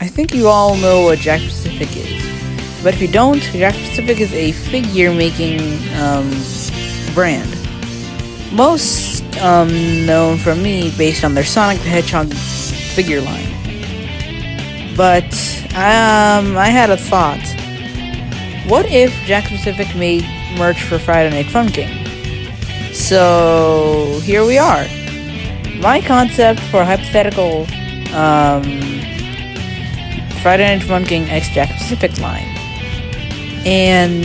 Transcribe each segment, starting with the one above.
I think you all know what Jakks Pacific is. But if you don't, Jakks Pacific is a figure making brand. Most known from me based on their Sonic the Hedgehog figure line. But I had a thought. What if Jakks Pacific made merch for Friday Night Funkin'? So here we are. My concept for a hypothetical Friday Night Funkin' X Jakks Pacific line. And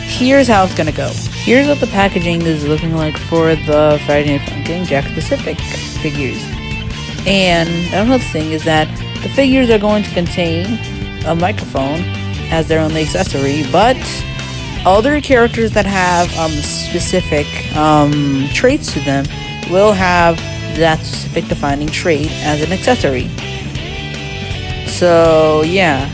here's how it's gonna go. Here's what the packaging is looking like for the Friday Night Funkin' Jakks Pacific figures. And another thing is that the figures are going to contain a microphone as their only accessory, but other characters that have specific traits to them will have that specific defining trait as an accessory. So yeah,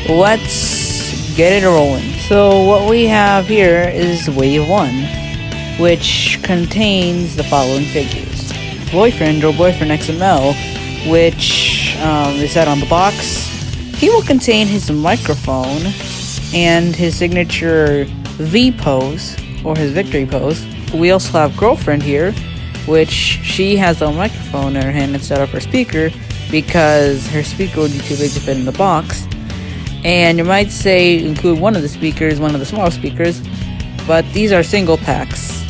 let's get it rolling. So what we have here is Wave 1, which contains the following figures. Boyfriend or Boyfriend XML, which is set on the box. He will contain his microphone and his signature V pose, or his victory pose. We also have Girlfriend here, which she has a microphone in her hand instead of her speaker, because her speaker would be too big to fit in the box. And you might say include one of the speakers, one of the small speakers, but these are single packs.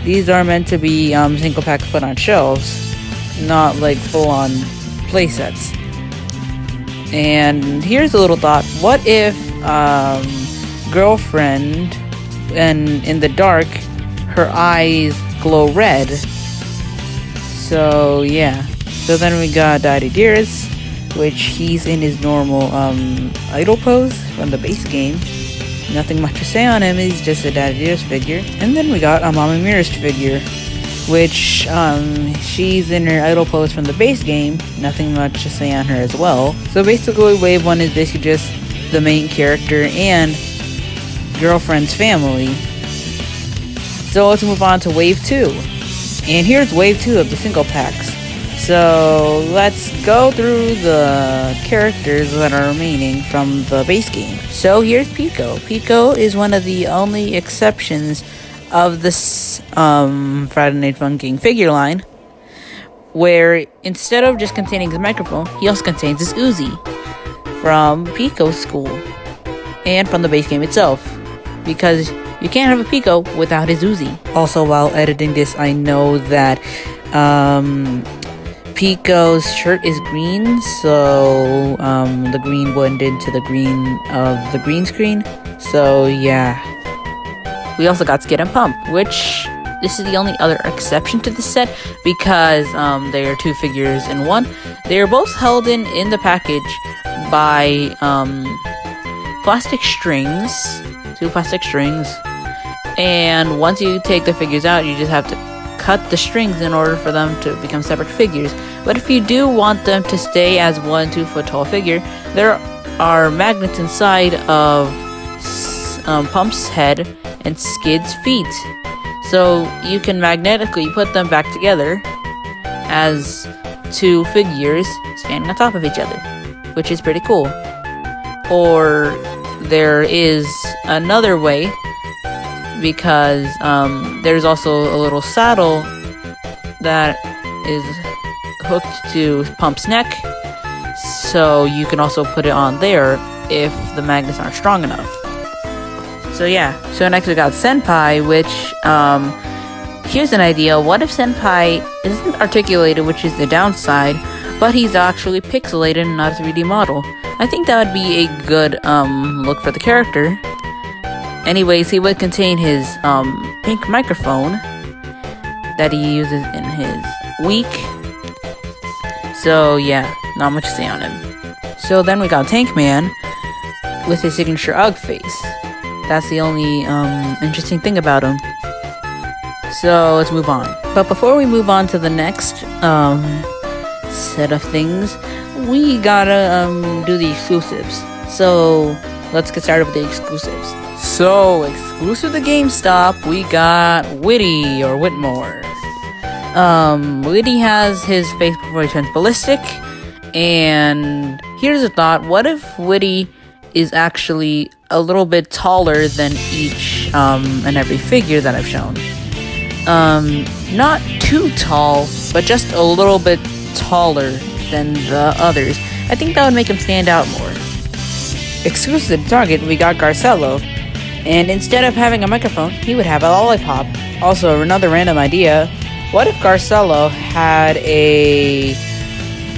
These are meant to be single packs put on shelves, not like full-on play sets. And here's a little thought. What if Girlfriend, and in the dark, her eyes glow red? So yeah. So then we got Daddy Dearest, which he's in his normal idol pose from the base game. Nothing much to say on him, he's just a Daddy Dearest figure. And then we got a Mama Mirror's figure, which she's in her idol pose from the base game. Nothing much to say on her as well. So basically Wave 1 is basically just the main character and Girlfriend's family. So let's move on to Wave 2. And here's Wave 2 of the single packs. So let's go through the characters that are remaining from the base game. So here's Pico. Pico is one of the only exceptions of this Friday Night Funkin' figure line, where instead of just containing his microphone, he also contains his Uzi from Pico's school and from the base game itself, because you can't have a Pico without his Uzi. Also, while editing this, I know that Pico's shirt is green, so the green blended into the green of the green screen. So yeah. We also got Skid and Pump, which this is the only other exception to this set, because they are two figures in one. They are both held in the package by plastic strings, two plastic strings, and once you take the figures out, you just have to cut the strings in order for them to become separate figures. But if you do want them to stay as 1 2-foot tall figure, there are magnets inside of Pump's head and Skid's feet, so you can magnetically put them back together as two figures standing on top of each other, which is pretty cool. Or there is another way, because there's also a little saddle that is hooked to Pump's neck, so you can also put it on there if the magnets aren't strong enough. So yeah, so next we got Senpai, which here's an idea. What if Senpai isn't articulated, which is the downside, but he's actually pixelated and not a 3D model? I think that would be a good look for the character. Anyways, he would contain his pink microphone that he uses in his week. So yeah, not much to say on him. So then we got Tank Man with his signature UGG face. That's the only interesting thing about him. So let's move on. But before we move on to the next set of things, we gotta do the exclusives. So let's get started with the exclusives. So exclusive to GameStop, we got Whitty or Whitmore. Whitty has his face before he turns ballistic, And here's a thought: what if Woody is actually a little bit taller than each and every figure that I've shown? Not too tall, but just a little bit taller than the others. I think that would make him stand out more. Exclusive to Target, we got Garcello, and instead of having a microphone, he would have a lollipop. Also, another random idea: what if Garcello had a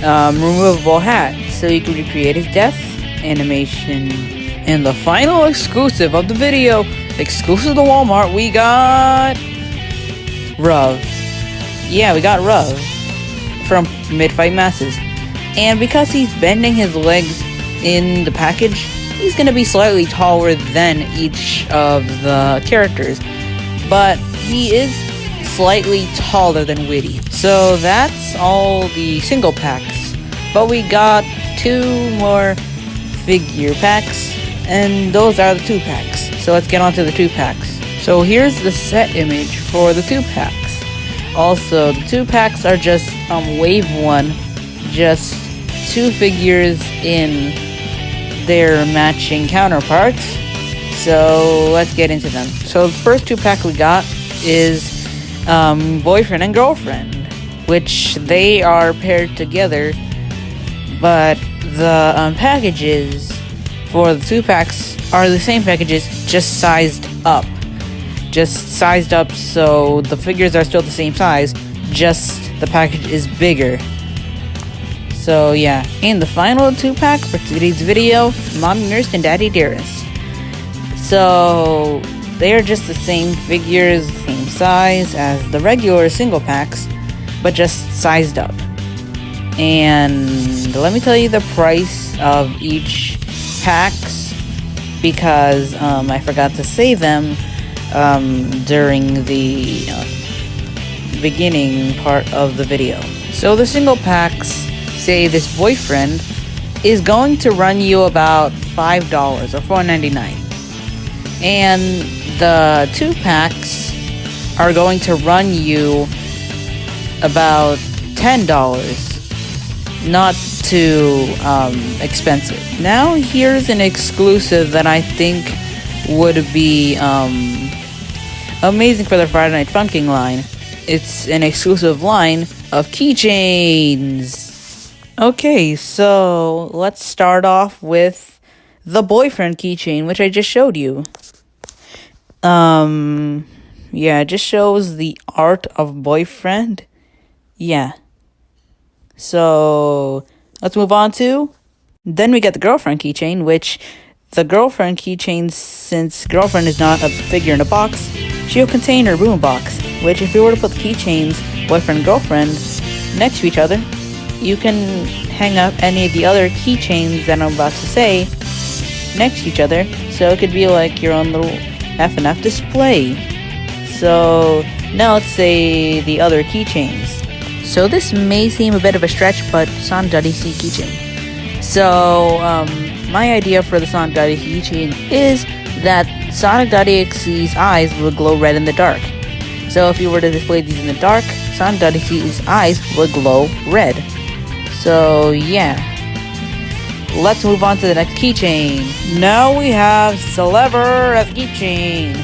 removable hat, so you could recreate his death animation? And the final exclusive of the video, exclusive to Walmart, we got Ruv. Yeah, we got Ruv from Mid-Fight Masses. And because he's bending his legs in the package, he's gonna be slightly taller than each of the characters. But he is slightly taller than Woody. So that's all the single packs. But we got 2 more figure packs, and those are the 2 packs. So let's get on to the 2 packs. So here's the set image for the 2 packs. Also, the 2 packs are just wave 1, just 2 figures in their matching counterparts. So let's get into them. So the first 2 pack we got is boyfriend and girlfriend, which they are paired together, but the packages for the 2 packs are the same packages, just sized up. So the figures are still the same size, just the package is bigger. So yeah, and the final 2 pack for today's video, Mommy Nurse and Daddy Dearest. So they are just the same figures, same size as the regular single packs, but just sized up. And let me tell you the price of each packs, because I forgot to say them during the beginning part of the video. So the single packs say this boyfriend is going to run you about $5 or $4.99, and the 2 packs are going to run you about $10. Not too expensive. Now here's an exclusive that I think would be amazing for the Friday Night Funkin' line. It's an exclusive line of keychains. Okay, so let's start off with the boyfriend keychain, which I just showed you. Yeah, it just shows the art of boyfriend. Yeah. So let's move on to, then we get the girlfriend keychain, which the girlfriend keychain, since girlfriend is not a figure in a box, she'll contain her boom box, which if you were to put the keychains, boyfriend and girlfriend, next to each other, you can hang up any of the other keychains that I'm about to say next to each other, so it could be like your own little FNF display. So now let's say the other keychains. So this may seem a bit of a stretch, but Sonic .exe keychain. So my idea for the Sonic .exe keychain is that Sonic .exe's eyes will glow red in the dark. So if you were to display these in the dark, Sonic .exe's eyes would glow red. So yeah, let's move on to the next keychain. Now we have Celeber as keychain.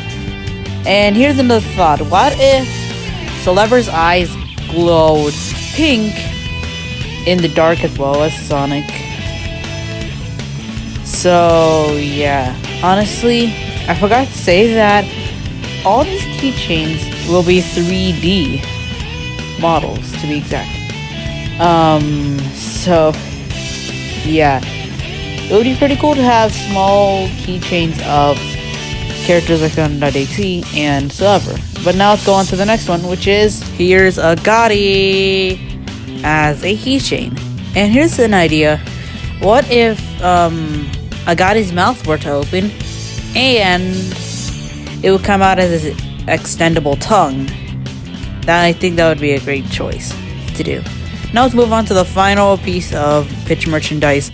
And here's another thought: what if Celeber's eyes glowed pink in the dark as well as Sonic? So yeah, honestly, I forgot to say that all these keychains will be 3D models, to be exact. So yeah, it would be pretty cool to have small keychains of characters like Sonic.exe and Celeber. But now let's go on to the next one, which is, here's a Gotti as a keychain. And here's an idea: what if a Gotti's mouth were to open and it would come out as an extendable tongue? I think that would be a great choice to do. Now let's move on to the final piece of pitch merchandise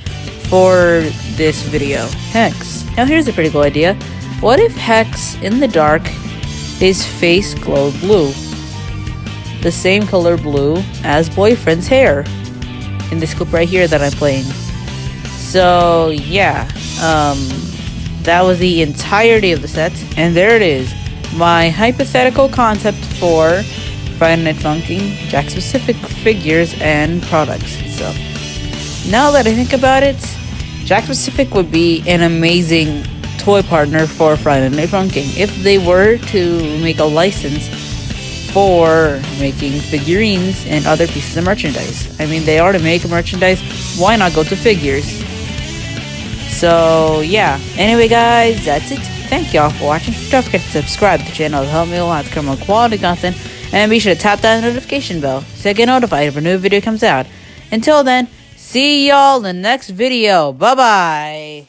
for this video: Hex. Now here's a pretty cool idea. What if Hex, in the dark, his face glowed blue? The same color blue as boyfriend's hair. in this clip right here that I'm playing. So yeah, that was the entirety of the set, and there it is, my hypothetical concept for Friday Night Funkin' Jakks specific figures and products. So now that I think about it, Jakks Pacific would be an amazing toy partner for Friday Night Funkin' if they were to make a license for making figurines and other pieces of merchandise. I mean, they already make merchandise, why not go to figures? So yeah, anyway guys, that's it. Thank y'all for watching. Don't forget to subscribe to the channel to help me a lot to come on quality content, and be sure to tap that notification bell so you get notified if a new video comes out. Until then, see y'all in the next video. Bye bye.